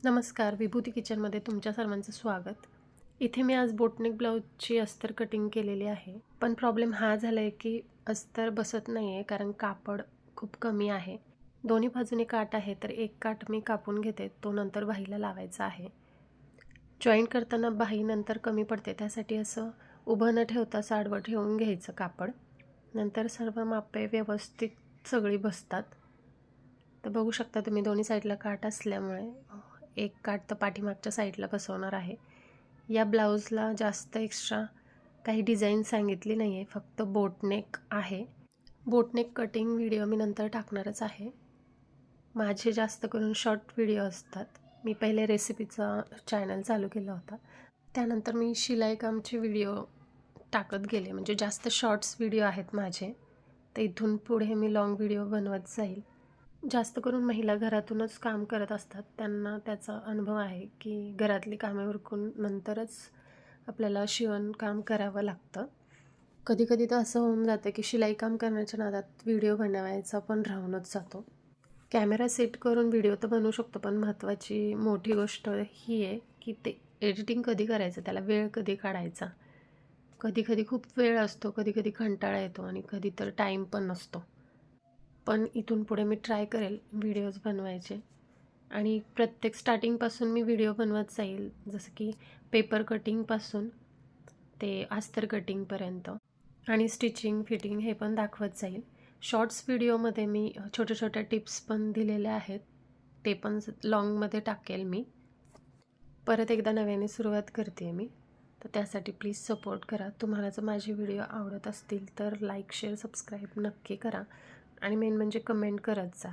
नमस्कार, विभूती किचनमध्ये तुमच्या सर्वांचं स्वागत. इथे मी आज बोटनेक ब्लाऊजची अस्तर कटिंग केलेली आहे. पण प्रॉब्लेम हा झाला आहे की अस्तर बसत नाही आहे, कारण कापड खूप कमी आहे. दोन्ही बाजूने काठ आहे, तर एक काठ मी कापून घेते, तो नंतर बाहीला लावायचा आहे. जॉईंट करताना बाही नंतर कमी पडते, त्यासाठी असं उभं न ठेवता साडवं ठेवून घ्यायचं कापड. नंतर सर्व मापे व्यवस्थित सगळी बसतात. तर बघू शकता तुम्ही, दोन्ही साईडला काठ असल्यामुळे एक काठ तर पाठीमागच्या साईडला बसवणार आहे. या ब्लाऊजला जास्त एक्स्ट्रा काही डिझाईन सांगितली नाही आहे, फक्त बोटनेक आहे. बोटनेक कटिंग व्हिडिओ मी नंतर टाकणारच आहे. माझे जास्त करून शॉर्ट व्हिडिओ असतात. मी पहिले रेसिपीचा चॅनल चालू केला होता, त्यानंतर मी शिलाईकामचे व्हिडिओ टाकत गेले, म्हणजे जास्त शॉर्ट्स व्हिडिओ आहेत माझे. तर इथून पुढे मी लाँग व्हिडिओ बनवत जाईल. जास्त करून महिला घरातूनच काम करत असतात, त्यांना त्याचा अनुभव आहे की घरातली कामे उरकून नंतरच आपल्याला शिवणकाम करावं लागतं. कधीकधी तर असं होऊन जातं की शिलाईकाम करण्याच्या नादात व्हिडिओ बनवायचा पण राहूनच जातो. कॅमेरा सेट करून व्हिडिओ तर बनवू शकतो, पण महत्त्वाची मोठी गोष्ट ही आहे की ते एडिटिंग कधी करायचं, त्याला वेळ कधी काढायचा. कधीकधी खूप वेळ असतो, कधीकधी कंटाळा येतो आणि कधी तर टाईम पण नसतो. पण इथून पुढे मी ट्राय करेल व्हिडिओज बनवायचे आणि प्रत्येक स्टार्टिंगपासून मी व्हिडिओ बनवत जाईल, जसं की पेपर कटिंगपासून ते अस्तर कटिंगपर्यंत आणि स्टिचिंग फिटिंग हे पण दाखवत जाईल. शॉर्ट्स व्हिडिओमध्ये मी छोट्या छोट्या टिप्स पण दिलेल्या आहेत, ते पण लॉंगमध्ये टाकेल मी. परत एकदा नव्याने सुरुवात करते मी, तर त्यासाठी प्लीज सपोर्ट करा. तुम्हाला जर माझे व्हिडिओ आवडत असतील तर लाईक शेअर सबस्क्राईब नक्की करा आणि मेन म्हणजे कमेंट करत जा.